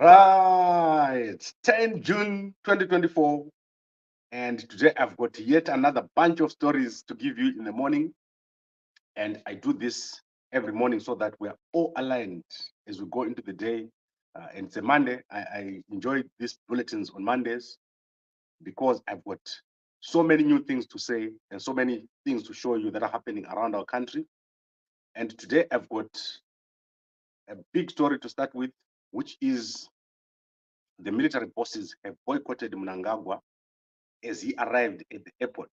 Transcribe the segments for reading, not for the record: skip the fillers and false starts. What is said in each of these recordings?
Right, 10 June 2024, and today I've got yet another bunch of stories to give you in the morning. And I do this every morning so that we're all aligned as we go into the day. And it's a Monday. I enjoy these bulletins on Mondays because I've got so many new things to say and so many things to show you that are happening around our country. And today I've got a big story to start with, which is the military bosses have boycotted Mnangagwa as he arrived at the airport.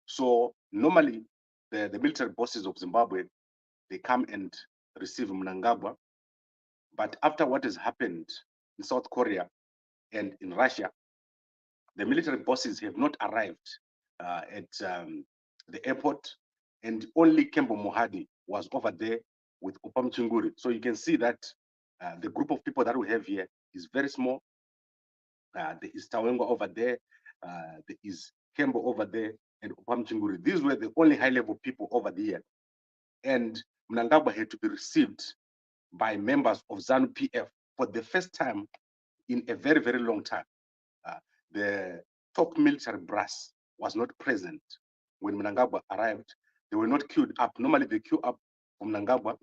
So normally the military bosses of Zimbabwe, they come and receive Mnangagwa. But after what has happened in South Korea and in Russia, the military bosses have not arrived at the airport, and only Kembo Mohadi was over there with Upam Chinguri. So you can see that the group of people that we have here is very small. There is Chiwenga over there, there is Kembo over there, and Upam Chinguri. These were the only high-level people over there. And Mnangagwa had to be received by members of ZANU-PF for the first time in a very, very long time. The top military brass was not present when Mnangagwa arrived. They were not queued up. Normally they queue up for Mnangagwa,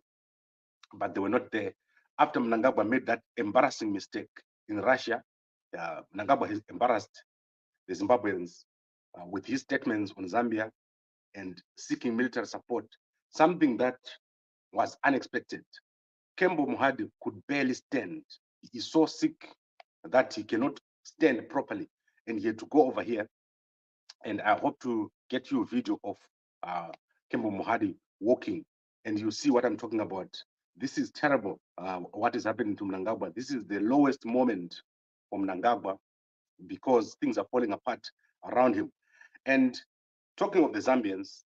but they were not there. After Mnangagwa made that embarrassing mistake in Russia, Mnangagwa has embarrassed the Zimbabweans with his statements on Zambia and seeking military support, something that was unexpected. Kembo Mohadi could barely stand. He is so sick that he cannot stand properly, and he had to go over here. And I hope to get you a video of Kembo Mohadi walking, and you see what I'm talking about. This is terrible, what is happening to Mnangagwa. This is the lowest moment for Mnangagwa because things are falling apart around him. And talking of the Zambians,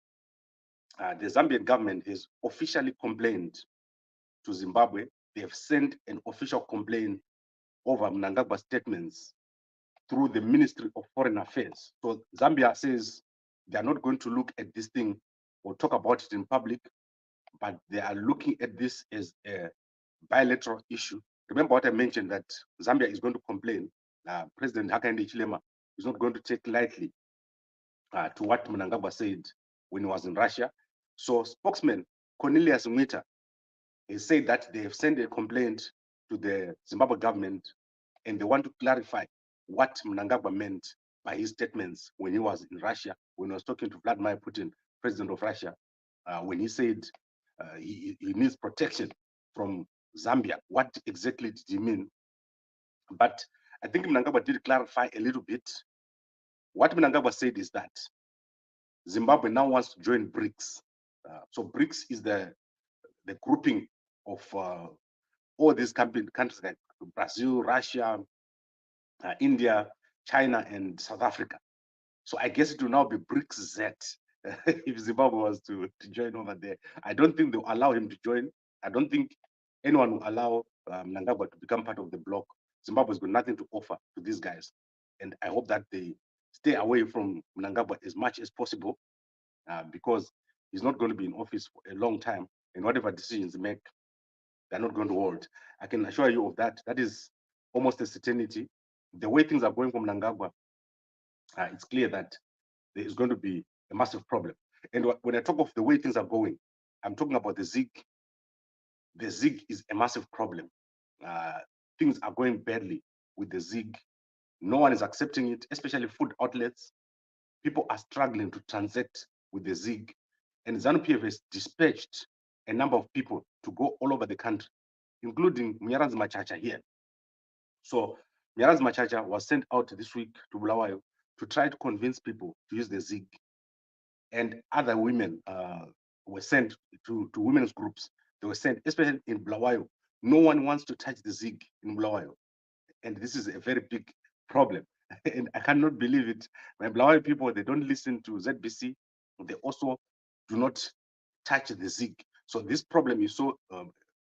the Zambian government has officially complained to Zimbabwe. They have sent an official complaint over Mnangagwa's statements through the Ministry of Foreign Affairs. So Zambia says they are not going to look at this thing or talk about it in public, but they are looking at this as a bilateral issue. Remember what I mentioned, that Zambia is going to complain. President Hakainde Hichilema is not going to take lightly to what Mnangagwa said when he was in Russia. So spokesman Cornelius Mweeta has said that they have sent a complaint to the Zimbabwe government and they want to clarify what Mnangagwa meant by his statements when he was in Russia, when he was talking to Vladimir Putin, president of Russia, when he said he needs protection from Zambia. What exactly did he mean? But I think Mnangagwa did clarify a little bit. What Mnangagwa said is that Zimbabwe now wants to join BRICS. So BRICS is the grouping of all these countries like Brazil, Russia, India, China, and South Africa. So I guess it will now be BRICS Z if Zimbabwe was to join over there. I don't think they'll allow him to join. I don't think anyone will allow Mnangagwa to become part of the bloc. Zimbabwe's got nothing to offer to these guys. And I hope that they stay away from Mnangagwa as much as possible because he's not going to be in office for a long time. And whatever decisions they make, they're not going to hold. I can assure you of that. That is almost a certainty. The way things are going for Mnangagwa, it's clear that there is going to be a massive problem. And when I talk of the way things are going, I'm talking about the ZIG. The ZIG is a massive problem. Things are going badly with the ZIG. No one is accepting it, especially food outlets. People are struggling to transact with the ZIG. And ZANU-PF has dispatched a number of people to go all over the country, including Mnyaradzi Machacha here. So Mnyaradzi Machacha was sent out this week to Bulawayo to try to convince people to use the ZIG. And other women were sent to women's groups. They were sent, especially in Bulawayo. No one wants to touch the ZIG in Bulawayo. And this is a very big problem. And I cannot believe it. My Bulawayo people, they don't listen to ZBC. They also do not touch the ZIG. So this problem is so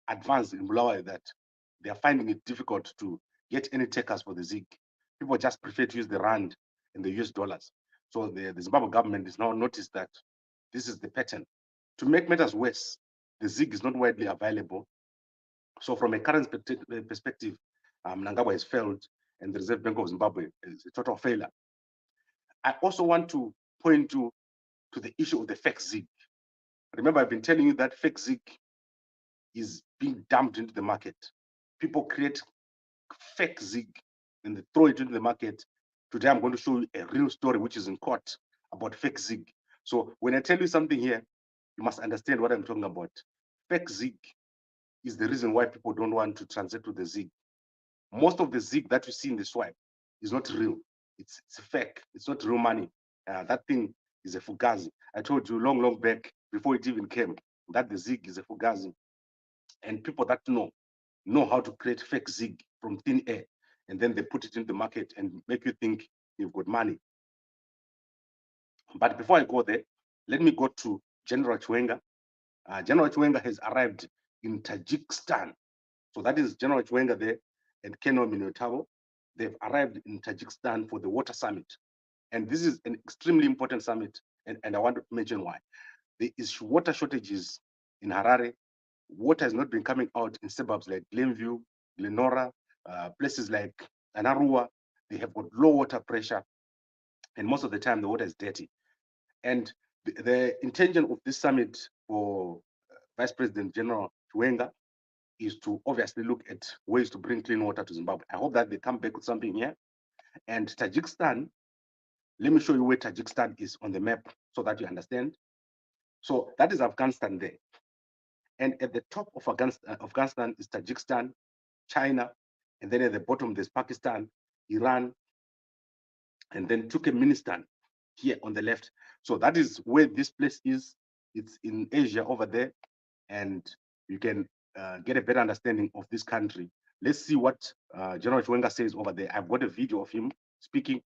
advanced in Bulawayo that they are finding it difficult to get any takers for the ZIG. People just prefer to use the rand and the US dollars. So the Zimbabwe government has now noticed that this is the pattern. To make matters worse, the ZIG is not widely available. So from a current perspective, Mnangagwa has failed, and the Reserve Bank of Zimbabwe is a total failure. I also want to point you to the issue of the fake ZiG. Remember, I've been telling you that fake ZiG is being dumped into the market. People create fake ZiG and they throw it into the market. Today, I'm going to show you a real story which is in court about fake ZiG. So when I tell you something here, you must understand what I'm talking about. Fake ZiG is the reason why people don't want to transact with the ZiG. Most of the ZiG that you see in the swipe is not real. It's fake. It's not real money. That thing is a fugazi. I told you long back before it even came that the ZiG is a fugazi. And people that know how to create fake ZiG from thin air, and then they put it in the market and make you think you've got money. But before I go there, let me go to General Chiwenga. General Chiwenga has arrived in Tajikstan. So that is General Chiwenga there and Colonel Miniyothabo. They've arrived in Tajikstan for the water summit. And this is an extremely important summit, and I want to mention why. There is water shortages in Harare. Water has not been coming out in suburbs like Glenview, Glenora, places like Anarua. They have got low water pressure, and most of the time the water is dirty. And the intention of this summit for Vice President General Chiwenga is to obviously look at ways to bring clean water to Zimbabwe. I hope that they come back with something here. And Tajikistan, let me show you where Tajikistan is on the map so that you understand. So that is Afghanistan there. And at the top of Afghanistan is Tajikistan, China, and then at the bottom there's Pakistan, Iran, and then Turkmenistan here on the left. So that is where this place is. It's in Asia over there, and you can get a better understanding of this country. Let's see what General Chiwenga says over there. I've got a video of him speaking,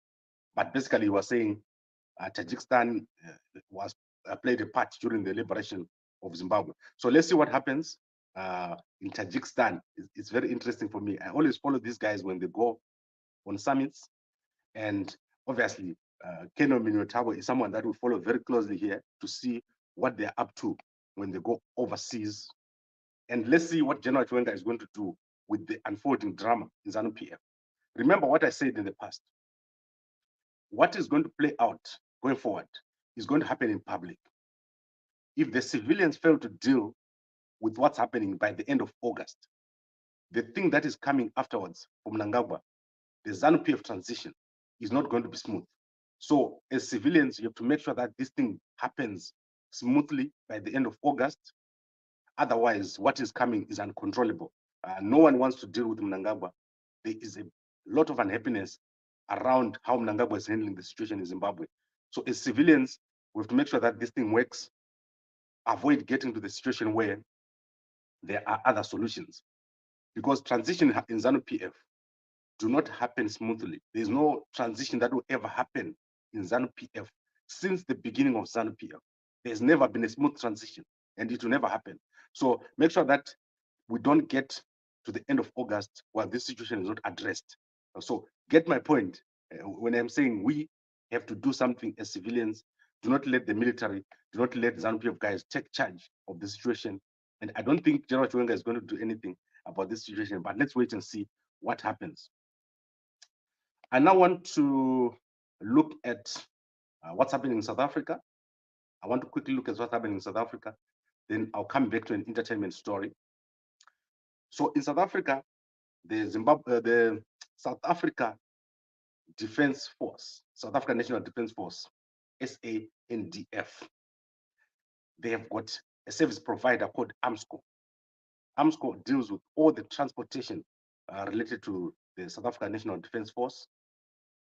but basically he was saying Tajikistan was played a part during the liberation of Zimbabwe. So let's see what happens in Tajikistan. It's very interesting for me. I always follow these guys when they go on summits, and obviously Colonel Miniyothabo is someone that we follow very closely here to see what they're up to when they go overseas. And let's see what General Chiwenga is going to do with the unfolding drama in ZANU-PF. Remember what I said in the past. What is going to play out going forward is going to happen in public. If the civilians fail to deal with what's happening by the end of August, the thing that is coming afterwards from Mnangagwa, the ZANU-PF transition, is not going to be smooth. So as civilians, you have to make sure that this thing happens smoothly by the end of August. Otherwise, what is coming is uncontrollable. No one wants to deal with Mnangagwa. There is a lot of unhappiness around how Mnangagwa is handling the situation in Zimbabwe. So as civilians, we have to make sure that this thing works, avoid getting to the situation where there are other solutions. Because transition in ZANU-PF do not happen smoothly. There's no transition that will ever happen in ZANU-PF since the beginning of ZANU-PF. There's never been a smooth transition, and it will never happen. So make sure that we don't get to the end of August while this situation is not addressed. So get my point. When I'm saying we have to do something as civilians, do not let the military, do not let ZANU-PF guys take charge of the situation. And I don't think General Chiwenga is going to do anything about this situation, but let's wait and see what happens. I now want to look at what's happening in South Africa. I want to quickly look at what's happening in South Africa. Then I'll come back to an entertainment story. So in South Africa, the South Africa Defense Force, South African National Defense Force, SANDF, they have got a service provider called AMSCO. AMSCO deals with all the transportation related to the South African National Defense Force.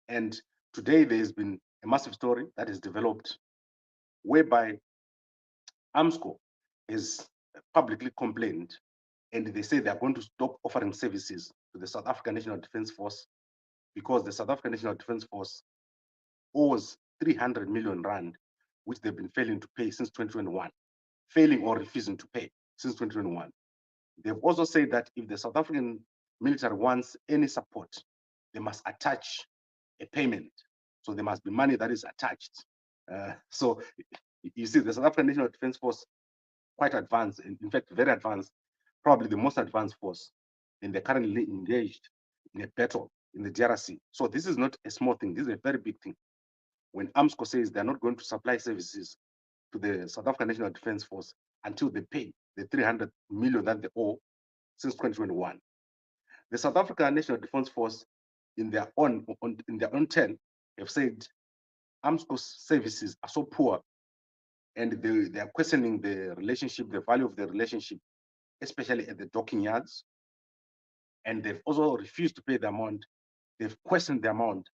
And today there has been a massive story that is developed whereby AMSCO has publicly complained, and they say they are going to stop offering services to the South African National Defense Force because the South African National Defense Force owes 300 million rand, which they've been failing to pay since 2021, failing or refusing to pay since 2021. They've also said that if the South African military wants any support, they must attach a payment. So there must be money that is attached. So you see, the South African National Defense Force, quite advanced, in fact, very advanced, probably the most advanced force, and they're currently engaged in a battle in the DRC. So this is not a small thing. This is a very big thing. When AMSCO says they're not going to supply services to the South African National Defence Force until they pay the 300 million that they owe since 2021. The South African National Defence Force, in their own turn, have said AMSCO's services are so poor, and they are questioning the relationship, the value of the relationship, especially at the docking yards. And they've also refused to pay the amount. They've questioned the amount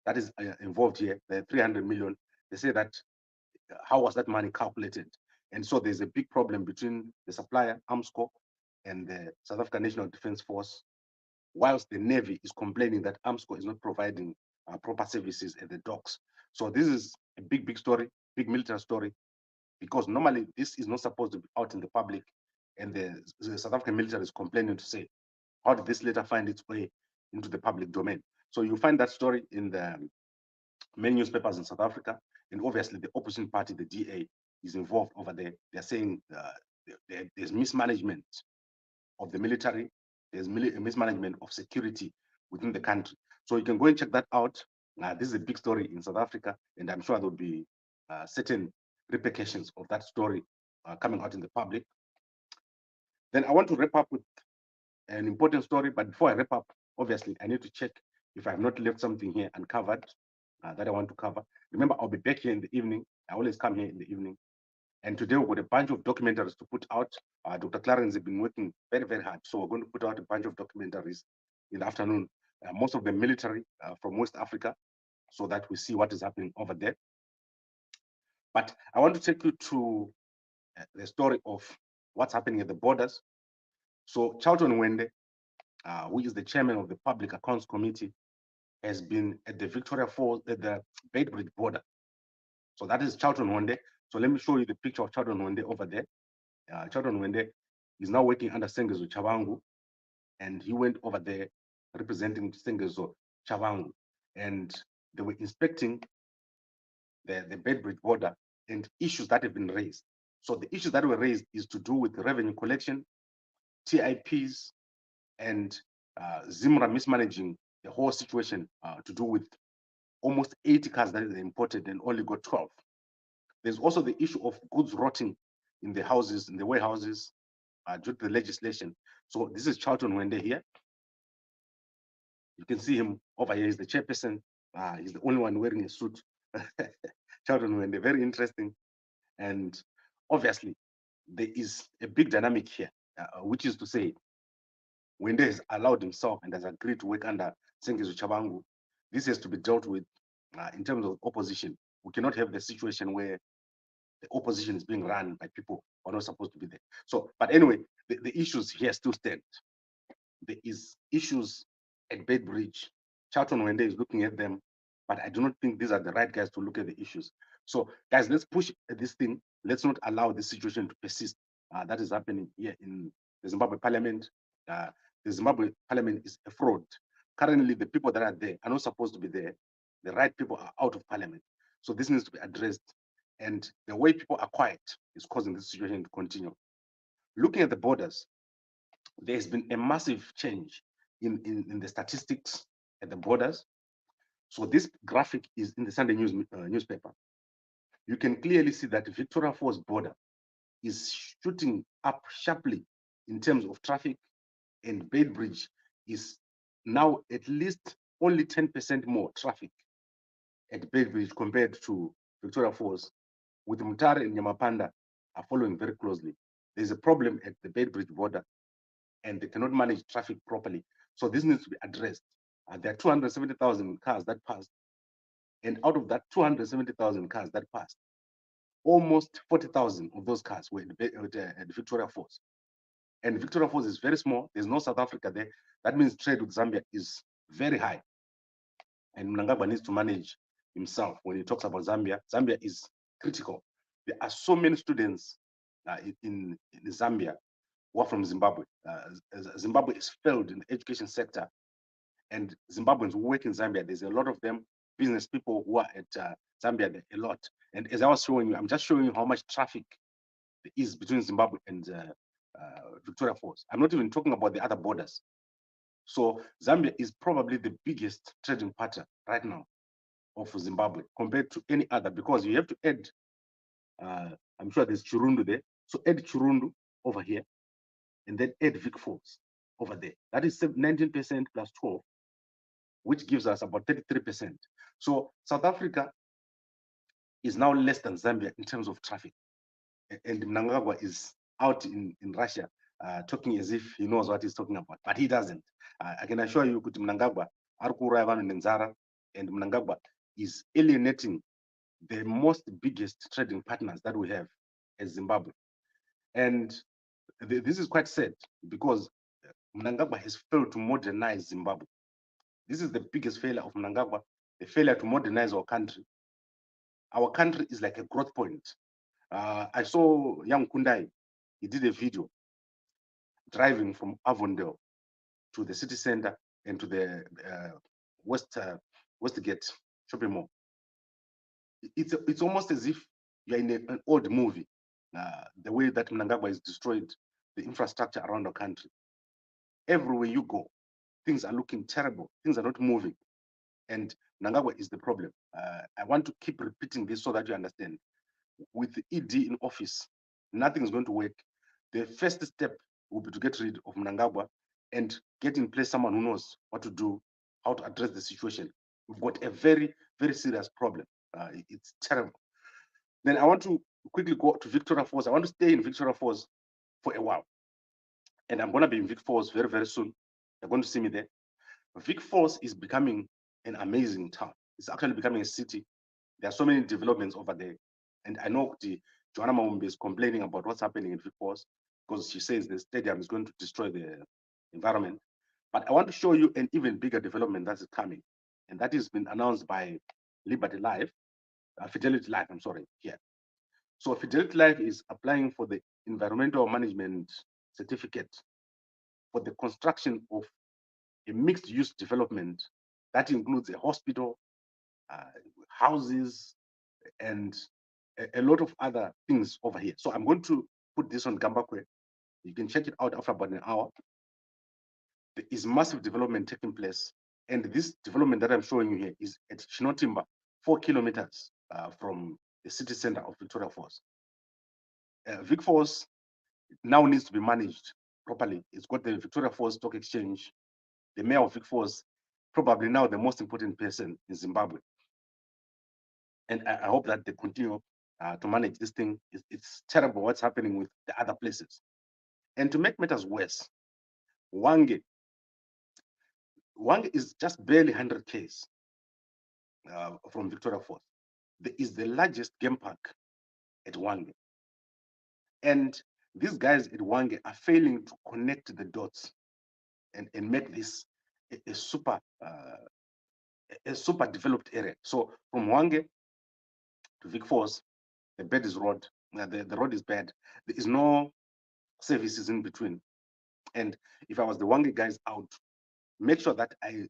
that is involved here, the 300 million. They say that how was that money calculated? And so there's a big problem between the supplier, AMSCO, and the South African National Defence Force, whilst the Navy is complaining that AMSCO is not providing proper services at the docks. So this is a big story, big military story, because normally this is not supposed to be out in the public, and the South African military is complaining to say, how did this letter find its way into the public domain? So you find that story in the main newspapers in South Africa, and obviously the opposition party, the DA, is involved over there. They're saying there's mismanagement of the military, there's mismanagement of security within the country. So you can go and check that out. This is a big story in South Africa, and I'm sure there'll be certain repercussions of that story coming out in the public. Then I want to wrap up with an important story, but before I wrap up, obviously I need to check if I have not left something here uncovered that I want to cover. Remember, I'll be back here in the evening. I always come here in the evening. And today we've got a bunch of documentaries to put out. Dr. Clarence has been working very hard. So we're going to put out a bunch of documentaries in the afternoon, most of them military from West Africa, so that we see what is happening over there. But I want to take you to the story of what's happening at the borders. So Charlton Wende, who is the chairman of the Public Accounts Committee, has been at the Victoria Falls, at the Beitbridge border. So that is Charlton Wende. So let me show you the picture of Charlton Wende over there. Charlton Wende is now working under Sengezo Chavangu, and he went over there representing Sengezo Chavangu, and they were inspecting the Beitbridge border and issues that have been raised. So the issues that were raised is to do with revenue collection, TIPs, and Zimra mismanaging the whole situation to do with almost 80 cars that they imported and only got 12. There's also the issue of goods rotting in the houses, in the warehouses, due to the legislation. So this is Charlton Wende here. You can see him over here. He's the chairperson. He's the only one wearing a suit. Charlton Wende, very interesting. And obviously, there is a big dynamic here, which is to say, Wende has allowed himself and has agreed to work under Sengezo Chavangu. This has to be dealt with in terms of opposition. We cannot have the situation where the opposition is being run by people who are not supposed to be there. So, but anyway, the issues here still stand. There is issues at Beitbridge. Charlton Wende is looking at them, but I do not think these are the right guys to look at the issues. So, guys, let's push this thing. Let's not allow this situation to persist. That is happening here in the Zimbabwe Parliament. The Zimbabwe Parliament is a fraud. Currently, the people that are there are not supposed to be there. The right people are out of Parliament. So this needs to be addressed. And the way people are quiet is causing this situation to continue. Looking at the borders, there's been a massive change in the statistics at the borders. So this graphic is in the Sunday newspaper. You can clearly see that Victoria Falls border is shooting up sharply in terms of traffic, and Beitbridge is now at least only 10% more traffic at Beitbridge compared to Victoria Falls, with Mutare and Nyamapanda are following very closely. There's a problem at the Beitbridge border, and they cannot manage traffic properly. So this needs to be addressed. There are 270,000 cars that passed, and out of that 270,000 cars that passed, almost 40,000 of those cars were at Victoria Falls. And Victoria Falls is very small. There's no South Africa there. That means trade with Zambia is very high. And Mnangagwa needs to manage himself when he talks about Zambia. Zambia is critical. There are so many students in Zambia who are from Zimbabwe. Zimbabwe is failed in the education sector, and Zimbabweans who work in Zambia, there's a lot of them, business people who are at Zambia, a lot. And as I was showing you, I'm just showing you how much traffic there is between Zimbabwe and Victoria Falls. I'm not even talking about the other borders. So Zambia is probably the biggest trading partner right now of Zimbabwe compared to any other, because you have to add, I'm sure there's Chirundu there. So add Chirundu over here, and then add Vic Falls over there. That is 19% plus 12, which gives us about 33%. So South Africa is now less than Zambia in terms of traffic. And Mnangagwa is out in Russia talking as if he knows what he's talking about, but he doesn't. I can assure you, Kuti Mnangagwa, Arkuraya Vanu Nenzara, and Mnangagwa is alienating the most biggest trading partners that we have as Zimbabwe. And this is quite sad, because Mnangagwa has failed to modernize Zimbabwe. This is the biggest failure of Mnangagwa, the failure to modernize our country. Our country is like a growth point. I saw young Kundai, he did a video driving from Avondale to the city center and to the Westgate shopping mall. It's almost as if you're in an old movie, the way that Mnangagwa has destroyed the infrastructure around our country. Everywhere you go, things are looking terrible. Things are not moving. And Mnangagwa is the problem. I want to keep repeating this so that you understand. With the ED in office, nothing is going to work. The first step will be to get rid of Mnangagwa and get in place someone who knows what to do, how to address the situation. We've got a very, very serious problem. It's terrible. Then I want to quickly go to Victoria Falls. I want to stay in Victoria Falls for a while. And I'm going to be in Vic Falls very, very soon. You're going to see me there. Vic Falls is becoming an amazing town. It's actually becoming a city. There are so many developments over there. And I know the Joanna Maumbe is complaining about what's happening in Vic Falls, because she says the stadium is going to destroy the environment. But I want to show you an even bigger development that is coming. And that has been announced by Liberty Life, Fidelity Life, I'm sorry, here. So Fidelity Life is applying for the environmental management certificate for the construction of a mixed use development that includes a hospital, houses, and a lot of other things over here. So I'm going to put this on Gambakwe. You can check it out after about an hour. There is massive development taking place. And this development that I'm showing you here is at Chinotimba, 4 kilometers from the city center of Victoria Falls. Vic Falls now needs to be managed properly. It's got the Victoria Falls Stock Exchange. The mayor of Vic Falls, probably now the most important person in Zimbabwe. And I hope that they continue to manage this thing. It's terrible what's happening with the other places. And to make matters worse, Hwange is just barely 100 km from Victoria Falls. There is the largest game park at Hwange. And these guys at Hwange are failing to connect the dots and make this a super developed area. So from Hwange to Vic Falls, the bed is road. The road is bad. There is no services in between. And if I was the Hwange guys out, make sure that I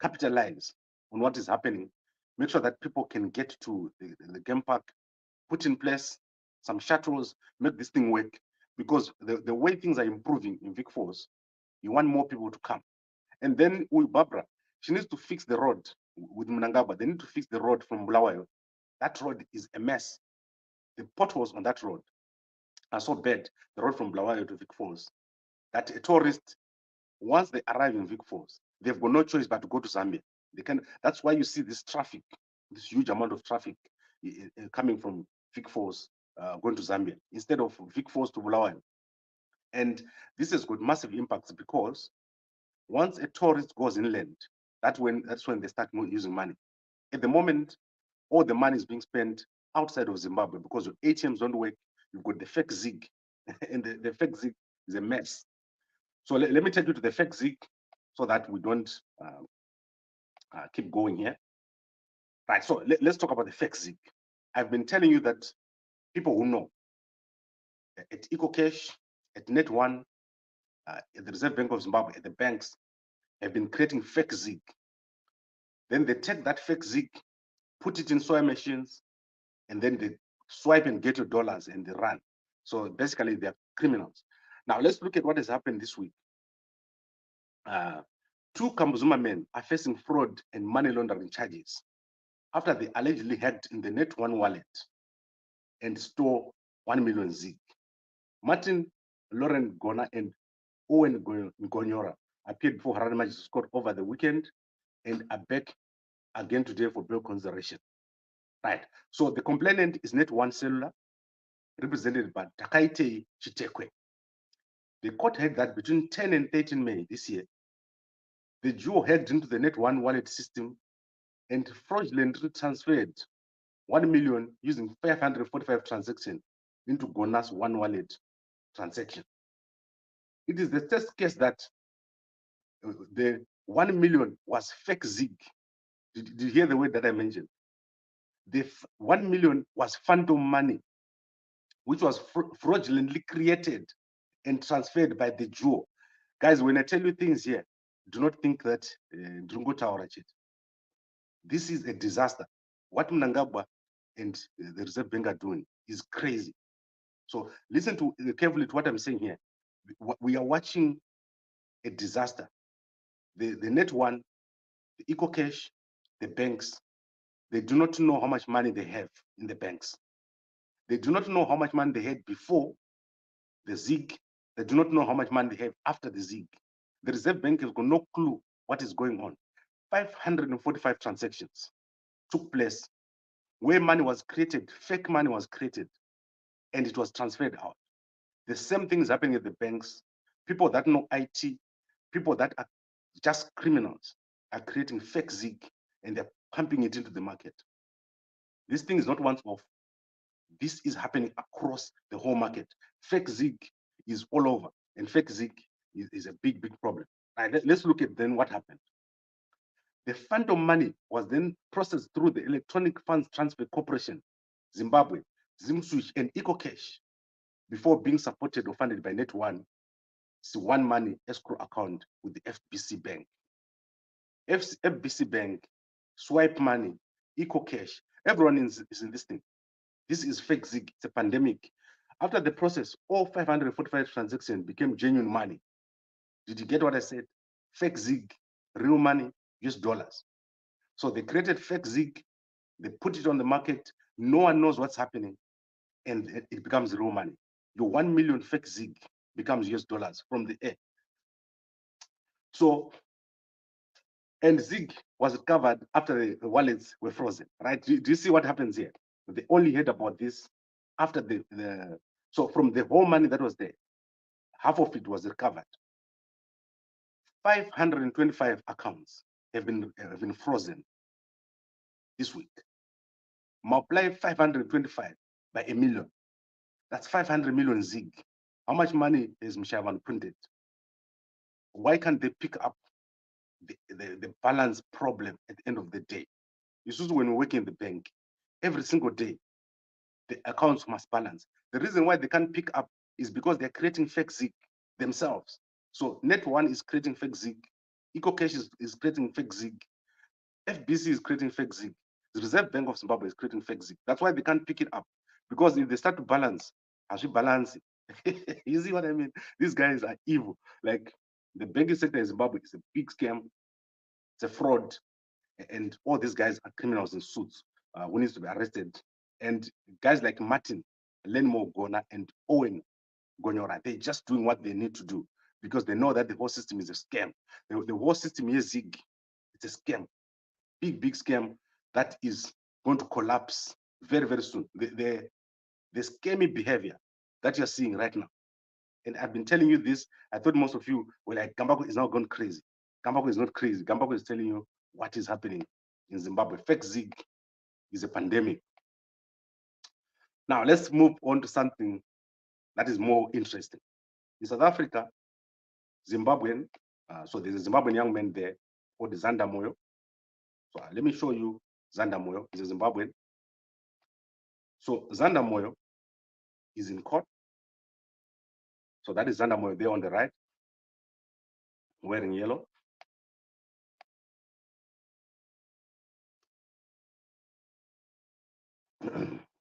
capitalize on what is happening. Make sure that people can get to the game park, put in place some shuttles, make this thing work. Because the way things are improving in Vic Falls, you want more people to come. And then with Barbara, she needs to fix the road with Mnangagwa. They need to fix the road from Bulawayo. That road is a mess. The potholes on that road are so bad, the road from Bulawayo to Vic Falls, that a tourist, once they arrive in Vic Falls, they've got no choice but to go to Zambia. That's why you see this traffic, this huge amount of traffic coming from Vic Falls going to Zambia instead of Vic Falls to Bulawayo. And this has got massive impacts, because once a tourist goes inland, that's when they start using money. At the moment, all the money is being spent outside of Zimbabwe, because your ATMs don't work. You've got the fake ZIG, and the fake ZIG is a mess. So let me take you to the fake ZIG so that we don't keep going here. Right, so let's talk about the fake ZIG. I've been telling you that people who know at EcoCash, at Net1, at the Reserve Bank of Zimbabwe, at the banks, have been creating fake ZIG. Then they take that fake ZIG, put it in soy machines, and then they swipe and get your dollars and they run. So basically, they're criminals. Now let's look at what has happened this week. Two Kambuzuma men are facing fraud and money laundering charges after they allegedly hacked in the Net1 wallet and stole 1 million ZiG. Martin Lauren Gona and Owen Ngonyora appeared before Harare Magistrates Court over the weekend and are back again today for bail consideration. Right. So the complainant is Net1 Cellular, represented by Takaite Chitekwe. The court held that between 10 and 13 May this year, the duo hacked into the Net1 wallet system and fraudulently transferred 1 million using 545 transactions into Gona's one wallet transaction. It is the first case that the 1 million was fake ZiG. Did you hear the word that I mentioned? The 1 million was phantom money, which was fraudulently created and transferred by the duo. Guys, when I tell you things here, do not think that this is a disaster. What Mnangagwa and the Reserve Bank are doing is crazy. So listen to carefully to what I'm saying here. We are watching a disaster. The Net1, the EcoCash, the banks, they do not know how much money they have in the banks. They do not know how much money they had before the ZiG. They do not know how much money they have after the ZiG. The Reserve Bank has got no clue what is going on. 545 transactions took place where money was created, fake money was created, and it was transferred out. The same thing is happening at the banks. People that know IT, people that are just criminals are creating fake ZiG and they're pumping it into the market. This thing is not once off. This is happening across the whole market. Fake ZiG is all over, and fake ZiG is a big, big problem. All right, let's look at then what happened. The phantom money was then processed through the Electronic Funds Transfer Corporation, Zimbabwe, ZimSwitch, and EcoCash before being supported or funded by Net1, One Money escrow account with the FBC Bank. FBC Bank, Swipe Money, EcoCash, everyone is in this thing. This is fake ZiG, it's a pandemic. After the process, all 545 transactions became genuine money. Did you get what I said? Fake ZiG, real money, US dollars. So they created fake ZiG, they put it on the market, no one knows what's happening, and it becomes real money. Your 1 million fake ZiG becomes US dollars from the air. So, and ZiG was recovered after the wallets were frozen, right? Do you see what happens here? They only heard about this after so from the whole money that was there, half of it was recovered. 525 accounts have been frozen this week. Multiply 525 by a million. That's 500 million ZiG. How much money is Mshavan printed? Why can't they pick up the balance problem at the end of the day? It's just when we work in the bank, every single day, the accounts must balance. The reason why they can't pick up is because they're creating fake ZiG themselves. So Net1 is creating fake ZiG, EcoCash is creating fake ZiG, FBC is creating fake ZiG, the Reserve Bank of Zimbabwe is creating fake ZiG. That's why they can't pick it up, because if they start to balance, as we balance it, you see what I mean? These guys are evil. Like the banking sector in Zimbabwe is a big scam, it's a fraud, and all these guys are criminals in suits who needs to be arrested. And guys like Martin, Lenmo Gona, and Owen Ngonyora, they're just doing what they need to do because they know that the whole system is a scam. The whole system is ZiG. It's a scam, big, big scam that is going to collapse very, very soon. The scammy behavior that you're seeing right now. And I've been telling you this. I thought most of you were like, Gambakwe is now gone crazy. Gambakwe is not crazy. Gambakwe is telling you what is happening in Zimbabwe. Fake ZiG is a pandemic. Now let's move on to something that is more interesting. In South Africa, Zimbabwean, so there's a Zimbabwean young man there called Zanda Moyo. So let me show you Zanda Moyo. He's a Zimbabwean. So Zanda Moyo is in court. So that is Zanda Moyo there on the right, wearing yellow.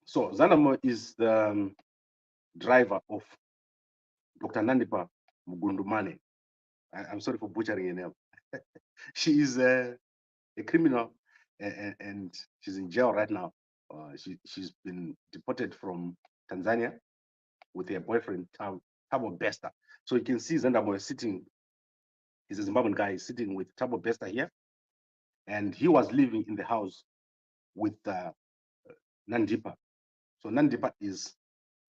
So Zanda Moyo is the driver of Dr. Nandipa Mugundumane, I'm sorry for butchering her name. She is a criminal, and she's in jail right now. She's been deported from Tanzania with her boyfriend Thabo Bester. So you can see Zandamo is sitting. He's a Zimbabwean guy sitting with Thabo Bester here, and he was living in the house with Nandipa. So Nandipa is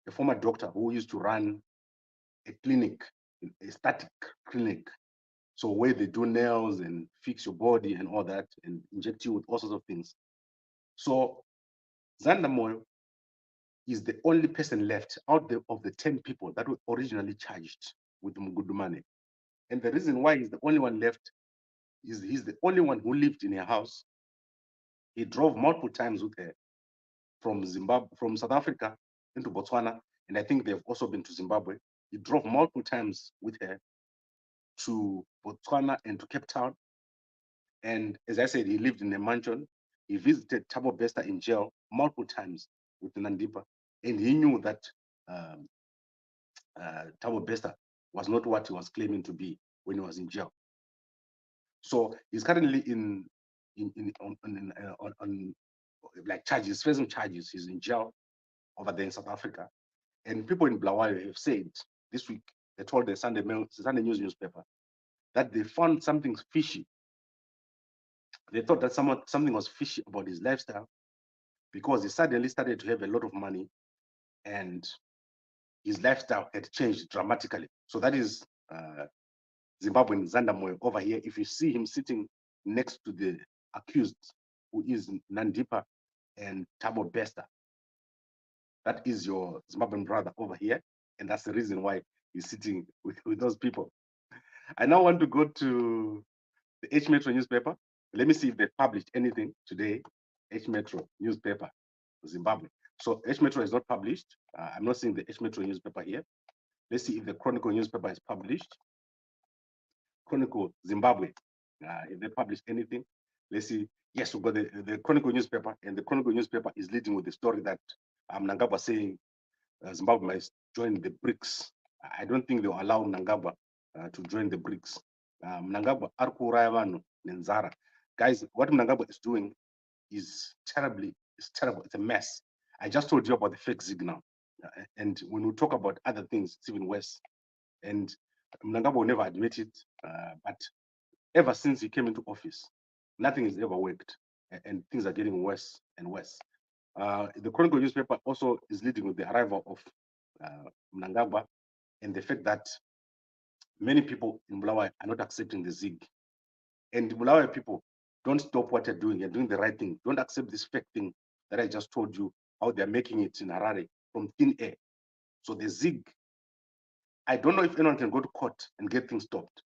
a former doctor who used to run a clinic, a static clinic. So where they do nails and fix your body and all that and inject you with all sorts of things. So Zandamo is the only person left out of the 10 people that were originally charged with Mugudumane. And the reason why he's the only one left is he's the only one who lived in her house. He drove multiple times with her from Zimbabwe, from South Africa into Botswana, and I think they've also been to Zimbabwe. He drove multiple times with her to Botswana and to Cape Town. And as I said, he lived in a mansion. He visited Thabo Bester in jail multiple times with Nandipa, and he knew that Thabo Bester was not what he was claiming to be when he was in jail. So he's currently on like charges, facing charges. He's in jail over there in South Africa. And people in Bulawayo have said this week, they told the Sunday News newspaper that they found something fishy. They thought that something was fishy about his lifestyle because he suddenly started to have a lot of money and his lifestyle had changed dramatically. So that is Zimbabwean Zandamo over here. If you see him sitting next to the accused, who is Nandipa and Thabo Bester, that is your Zimbabwean brother over here. And that's the reason why he's sitting with those people. I now want to go to the H Metro newspaper. Let me see if they published anything today. H Metro newspaper, Zimbabwe. So H Metro is not published. I'm not seeing the H Metro newspaper here. Let's see if the Chronicle newspaper is published. Chronicle Zimbabwe. If they publish anything, let's see. Yes, we've got the Chronicle newspaper, and the Chronicle newspaper is leading with the story that Mnangagwa saying Zimbabwe must join the BRICS. I don't think they'll allow Mnangagwa to join the BRICS. Mnangagwa arkuraya vanhu nenzara. Guys, what Mnangagwa is doing is terrible. It's a mess. I just told you about the fake Zig now. And when we talk about other things, it's even worse. And Mnangagwa will never admit it, but ever since he came into office, nothing has ever worked, and things are getting worse and worse. The Chronicle newspaper also is leading with the arrival of Mnangagwa and the fact that many people in Bulawayo are not accepting the Zig. And Bulawayo people, don't stop what you're doing. You're doing the right thing. Don't accept this fake thing that I just told you, how they're making it in Harare from thin air. So the Zig, I don't know if anyone can go to court and get things stopped.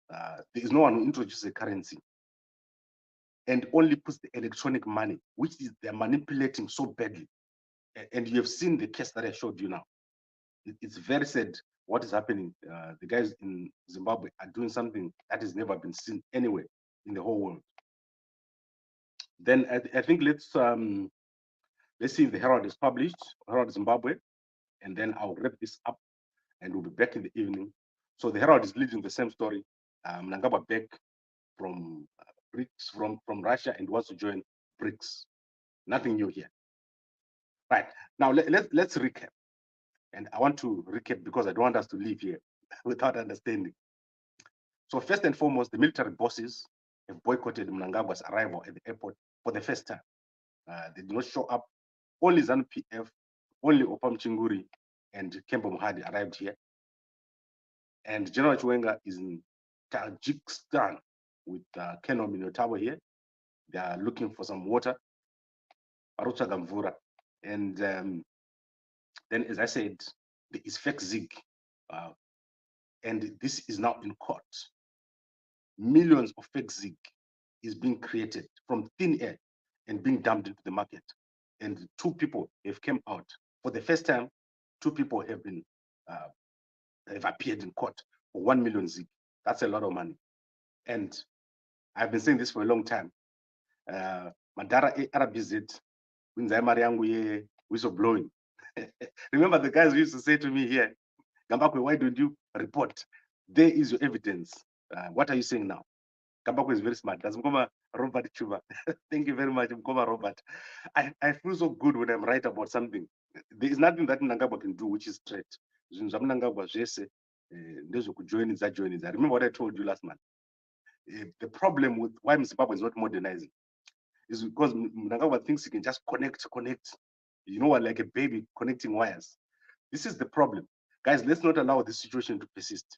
There is no one who introduces a currency and only puts the electronic money, which is they're manipulating so badly. And you have seen the case that I showed you now. It's very sad what is happening. The guys in Zimbabwe are doing something that has never been seen anywhere in the whole world. Then I think let's see if the Herald is published, Herald Zimbabwe, and then I'll wrap this up and we'll be back in the evening. So the Herald is leading the same story. Mnangagwa back from BRICS, from Russia, and wants to join BRICS. Nothing new here. Right, now let's recap. And I want to recap because I don't want us to leave here without understanding. So first and foremost, the military bosses have boycotted Mnangagwa's arrival at the airport for the first time. They did not show up. Only ZANU-PF, only Opam Chinguri and Kembo Mohadi arrived here. And General Chiwenga is in Tajikstan with Colonel Miniyothabo here. They are looking for some water. And then, as I said, there is fake Zig. And this is now in court. Millions of fake Zig is being created from thin air and being dumped into the market. And 2 people have come out. For the first time, 2 people have appeared in court for 1 million Zig. That's a lot of money. And I've been saying this for a long time. Mandara RBZ, whistleblowing. Remember the guys who used to say to me here, Gambakwe, why don't you report? There is your evidence. What are you saying now? Gambakwe is very smart. That's Mkoma Robert Chuba. Thank you very much, Mkoma Robert. I feel so good when I'm right about something. There is nothing that Mnangagwa can do which is straight. Mnangagwa jese join. I remember what I told you last month. The problem with why Zimbabwe is not modernizing is because Mnangagwa thinks he can just connect. You know what, like a baby connecting wires. This is the problem. Guys, let's not allow this situation to persist.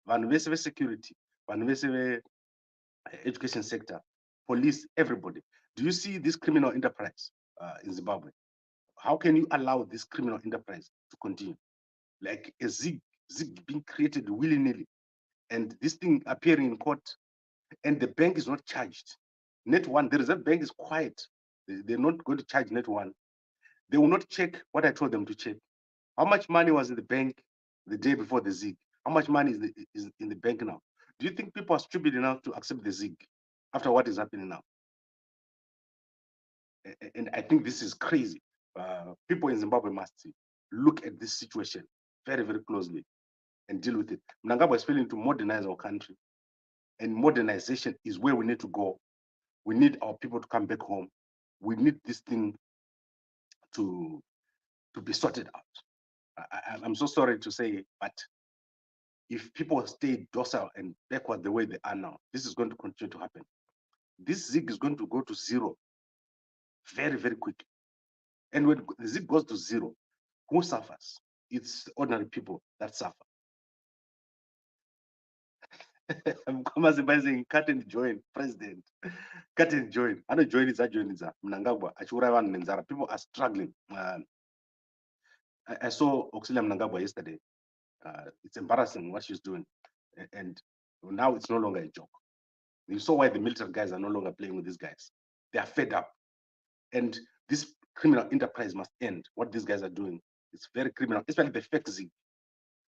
Vanhu security, vanhu education sector, police, everybody. Do you see this criminal enterprise in Zimbabwe? How can you allow this criminal enterprise to continue? Like a zig being created willy-nilly, and this thing appearing in court, and the bank is not charged. Net one, the Reserve Bank is quiet. They're not going to charge Net one. They will not check what I told them to check. How much money was in the bank the day before the zig? How much money is in the bank now? Do you think people are stupid enough to accept the zig after what is happening now? And I think this is crazy. People in Zimbabwe must look at this situation very, very closely and deal with it. Mnangagwa is failing to modernize our country, and modernization is where we need to go. We need our people to come back home. We need this thing to be sorted out. I'm so sorry to say, but if people stay docile and backward the way they are now, this is going to continue to happen. This zig is going to go to zero very, very quickly. And when the zig goes to zero, who suffers? It's ordinary people that suffer. I'm saying cut and join, president. Cut and join. I know join is a Mnangagwa. People are struggling. I saw Auxilia Mnangagwa yesterday. It's embarrassing what she's doing. And now it's no longer a joke. You saw why the military guys are no longer playing with these guys. They are fed up. And this criminal enterprise must end. What these guys are doing is very criminal, especially the fake zig.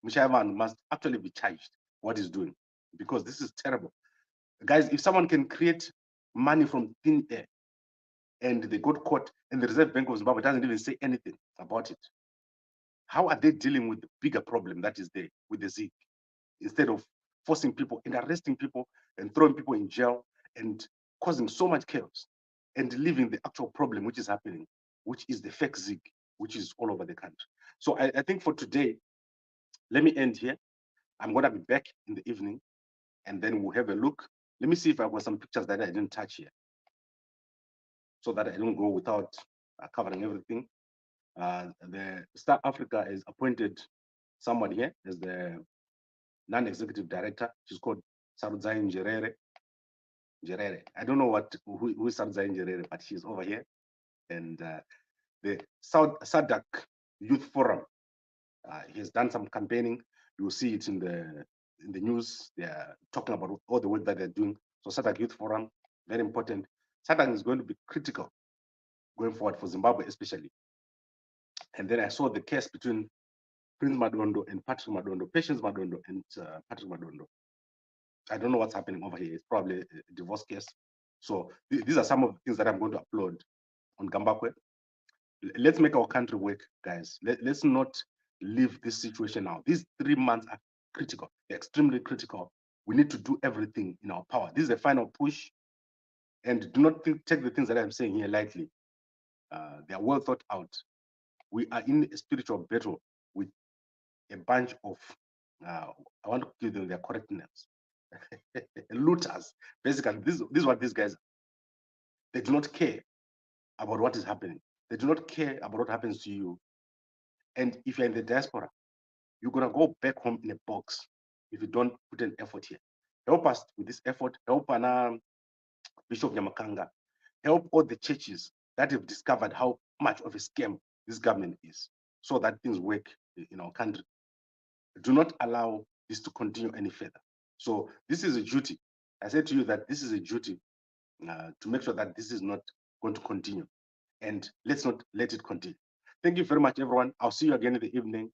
Mishavan must actually be charged what he's doing, because this is terrible. Guys, if someone can create money from thin air and they got caught and the Reserve Bank of Zimbabwe doesn't even say anything about it, how are they dealing with the bigger problem that is there with the zig, instead of forcing people and arresting people and throwing people in jail and causing so much chaos and leaving the actual problem which is happening, which is the fake zig, which is all over the country. So I think for today, let me end here. I'm going to be back in the evening and then we'll have a look. Let me see if I've got some pictures that I didn't touch here so that I don't go without covering everything. The South Africa has appointed someone here as the non-executive director. She's called Sarudzayi Njerere. I don't know who is Sarudzayi Njerere, but she's over here. And the SADC Youth Forum, he has done some campaigning. You will see it in the news. They are talking about all the work that they're doing. So SADC Youth Forum, very important. SADC is going to be critical going forward for Zimbabwe, especially. And then I saw the case between Prince Madondo and Patrick Madondo, Patience Madondo and Patrick Madondo. I don't know what's happening over here. It's probably a divorce case. So these are some of the things that I'm going to upload on Gambakwe. Let's make our country work, guys. Let's not leave this situation now. These 3 months are critical, they're extremely critical. We need to do everything in our power. This is the final push. And do not take the things that I'm saying here lightly. They are well thought out. We are in a spiritual battle with a bunch of, I want to give them their correct names, looters. Basically, this is what these guys are. They do not care about what is happening. They do not care about what happens to you. And if you're in the diaspora, you're going to go back home in a box if you don't put an effort here. Help us with this effort. Help Bishop Nyamakanga. Help all the churches that have discovered how much of a scam this government is, so that things work in our country. Do not allow this to continue any further. So this is a duty. I said to you that this is a duty to make sure that this is not going to continue. And let's not let it continue. Thank you very much, everyone. I'll see you again in the evening.